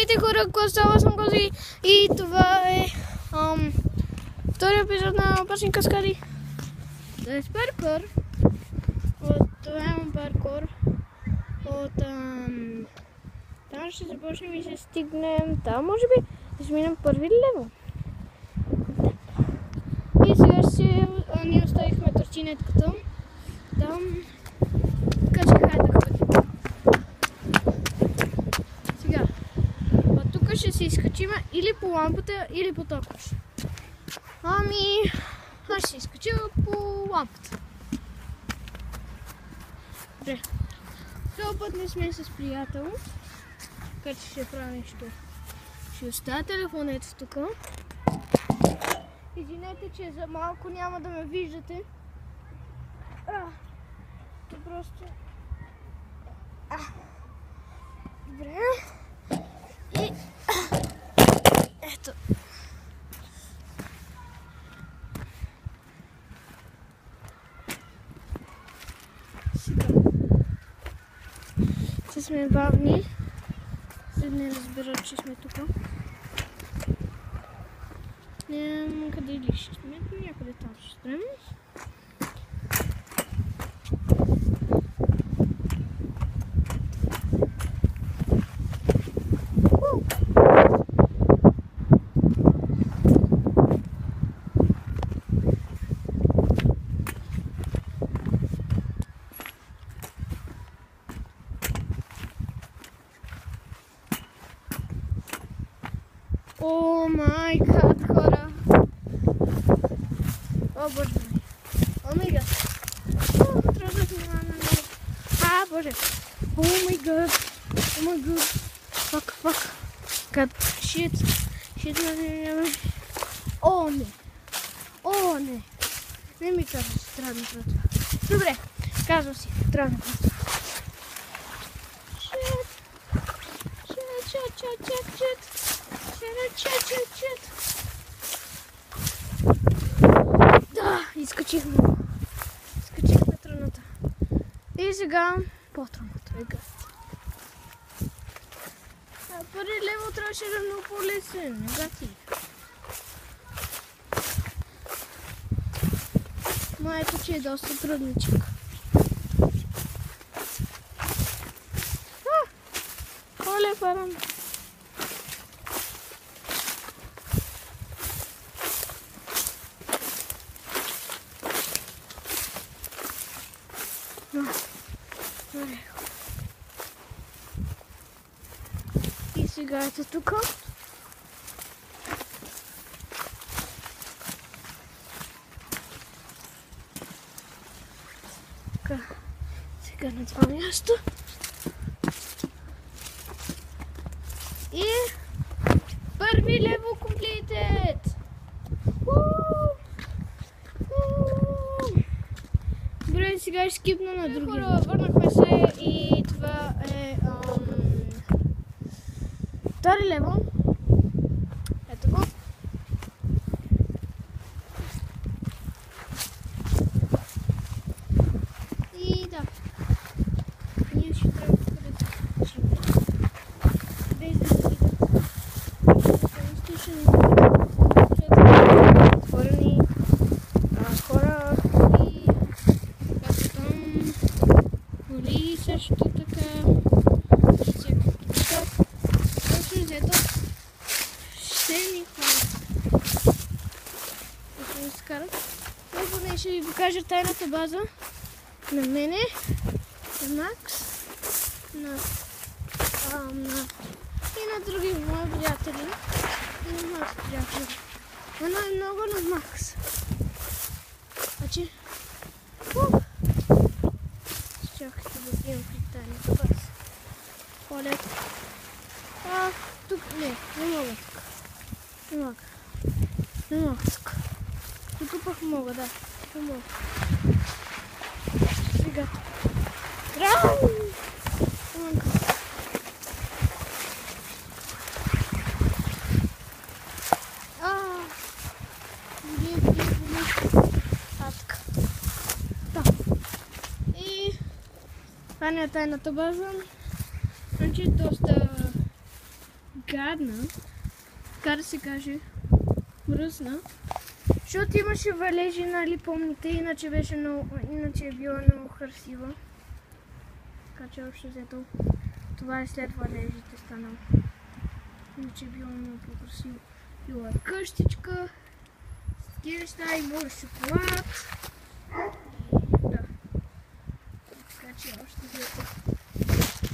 Здравейте хора, Костава съм Кози и това е втория епизод на Опасни каскади. Това е паркур. Това е паркур. Там ще започнем и ще стигнем там, може би ще сменим първи лево. И сега ние оставихме тротинетката там. Така че хайде да ходим. Сега, тук ще се изкачим или по лампата, или по токош. Аз ще се изкача по лампата. Добре. Този път не сме с приятел, така че ще правя нещо. Ще оставя телефонето тук. Извинете, че за малко няма да ме виждате. Просто... Добре. И... Ето. Сега. Ще сме бавни. За да не разберат, че сме тук. Къде ли ще сме? Някъде там ще спрем. О май гад, хора! О боже мой! О май гад! Трябва да внимаваме много! Боже! О май гад! О май гад! Fuck! God! Shit! О не! О не! Не ми казва, че трябва да направя това. Добре! Казвам си, трябва да направя това. Shit! Да, изкачихме тръната. И сега по-тръната е гад. Първи лево трябваше да е много по-лесен, не гати. Но ето, че е доста трудничък. Оле, парам. И сега ето тук. Така, сега на това място. И първи лево комплитед! Добре, сега ще скипна на другия. Хора, върнахме се и това е втори лево. Ето го. И да. Ние ще трябва да качим. Без да се отворени хора и както там коли също така. Точно взето ще ни хора. Ще ни скарат. Поне ще ви покажа тайната база на мене, на Макс, и на други мои приятели. И на Макс приятели. Но най-много на Макс. Значи... Чакайте да видим при тайната база. Полет. Тук не мога тук. Не мога тук. Тук пък мога, да. Тук мога. Сега тук. Рау! Това не е тайната база. Значи доста гадна. Така да се каже. Мръсна. Защото имаше валежи, нали помните, иначе е била много красива. Така че общо взето това е след валежите станало. Иначе е било много по-красиво. Била е къщичка, с тези неща, имало шоколад. Да. Така че общо взето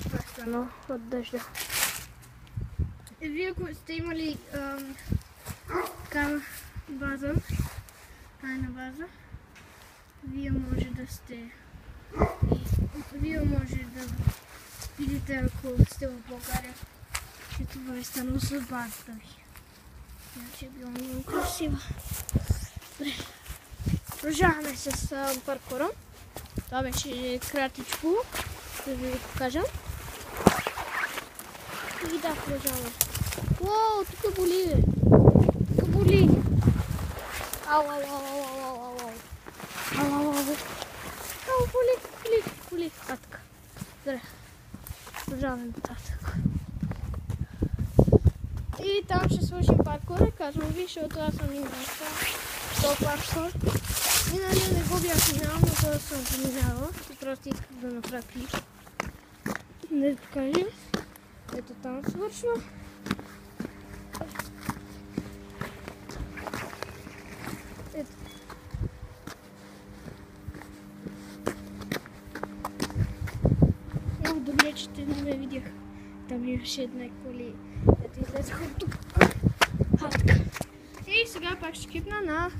това е станало от дъжда. Вие, ако сте имали такава база, тайна база, вие може да видите, ако сте в България, че това е станало с базата ви. Иначе е било много красива. Добре. Продължаваме с паркура. Това беше кратичко, да ви покажа. И да, продължаваме. Уау, тук боли, бе. Тук боли. Ау. Ау, боли. Татък. Добре. Продължаваме нататък. И там ще свършим паркура, казвам ви, защото аз съм минал този паркур. И нали не го бях минал, но това съм заминала. И просто исках да направя клип. Да покажем. Ето там свършва. Ето. Много добре, че те не ме видях. Там имаше една коли. Ето излезах от тук. И сега пак ще кипна на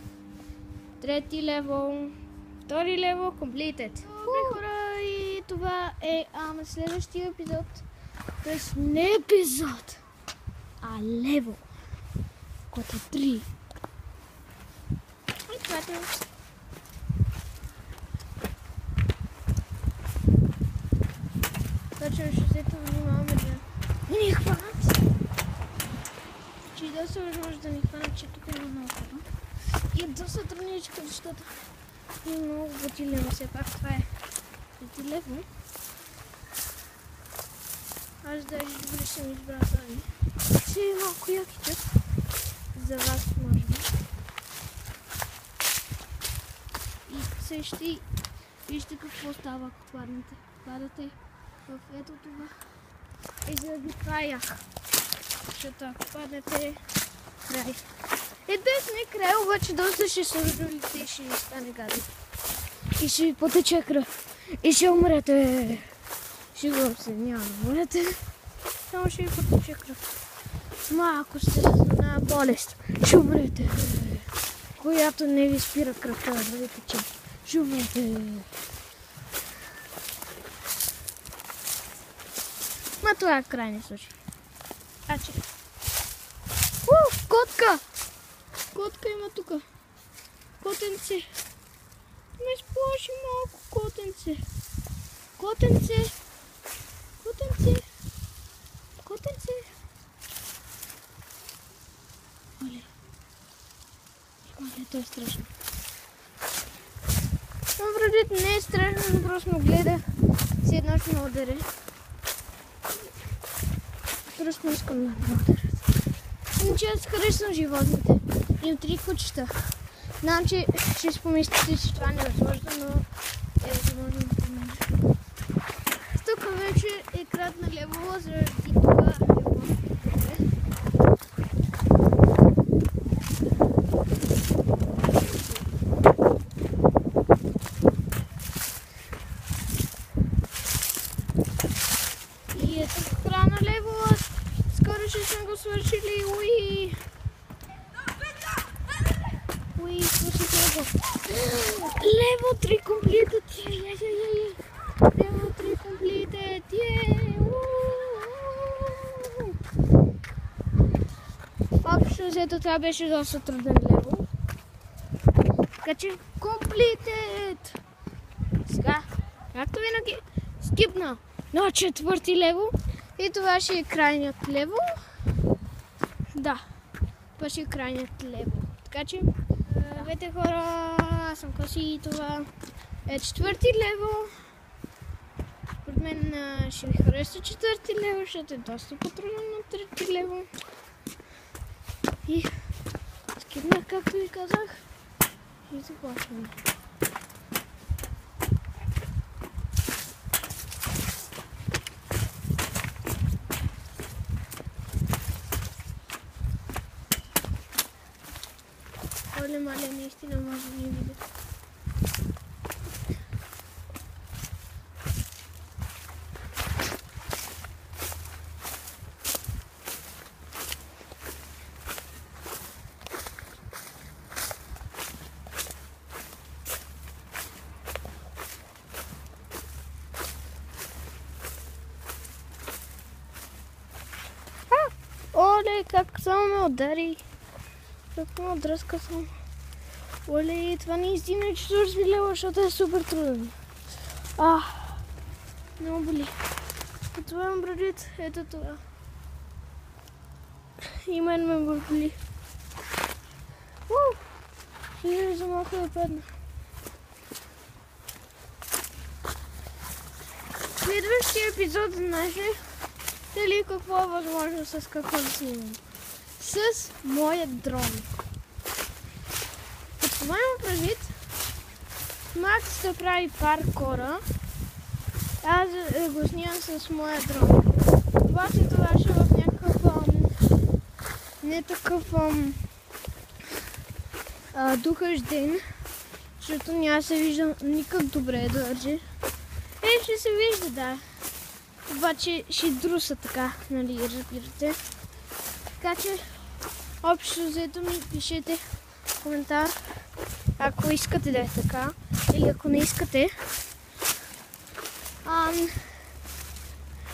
трети левел. Втори левел, completed. Добре хора, и това е следващия епизод. Тоест не епизод, а левел. Който е 3. И това е. Точно ще се внимаваме да ни хванат. Че и доста възможно да ни хванат, че тук има много хора. И е доста трудничка, защото има много бутили, но все пак това е трети левел. Аз даже добре съм избрал тази. Ще е малко якичък. За вас може би. И се ще вижте какво става, ако паднете. Падате в ето това. И заради това ях. Защото ако паднете край. Днес не край, обаче доста ще се родолите и ще ви стане гадно. И ще ви потече кръв. И ще умрете. Сигурно се няма да умрете. Само ще ви потече кръв. Ако сте с една болест, ще умрете. Която не ви спира кръвта да ви тече. Ще умрете. Ма това е крайния случай. Котка! Котка има тука. Котенце. Ме сплаши малко котенце. Котенце. Оле, то е страшно. Вредит не е страшно, но просто ме гледа. Си едно ще ме удари. Просто не искам да ме ударят. Иначе аз харесвам животните. Имам 3 кучета. Знам, че ще си помислите, че това не е възможно, но е възможно да помня. Тук вече е кратна левела, заради това е по-добре. И ето края на левела. Скоро ще сме го свършили. Level 3 completed! Level 3 completed! Общо взето това беше доста труден левел. Така че completed! Сега, както винаги, скипна на 4-ти левел. И това ще е крайният левел. Да, това ще е крайният левел. Така че, здравейте хора, аз съм Коси и това е 4-ти левел. Според мен ще ви хареса 4-ти левел, защото е доста по-трудно на гледам. И скипнах, както ви казах. И започваме. Оле, мале, наистина може да не видя. Оле, как само ме удари. Как ме отдръска само. Оле, това не издигна 40 лева, защото е супер труден. Много боли. И това имам предвид, ето това. И мен ме боли. И за малко да падна. Следващия епизод, знаеш ли? Дали какво е възможно с какво да снимам? С моя дрон. От това имам предвид, Макс да прави паркора, аз го снимам с моя дрон. Обаче това ще е в някакъв не такъв духащ ден, защото няма да се вижда никак добре да държи. Ще се вижда, да. Обаче ще друса така, нали, разбирате. Така че, общо взето ми пишете коментар, ако искате да е така, или ако не искате.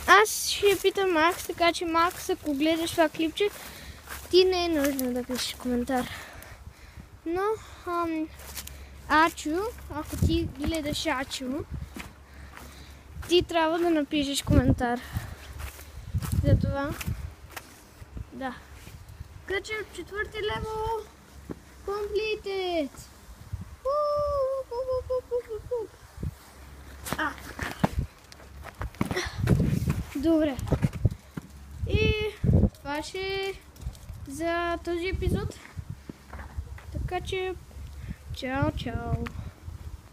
Аз ще питам Макс, така че Макс, ако гледаш това клипче, ти не е нужно да пишеш коментар. Но, Ачо, ако ти гледаш Ачо, ти трябва да напишеш коментар. За това. Да. Така че 4-ти level completed. Добре. И това ще е за този епизод. Така че, чао, чао.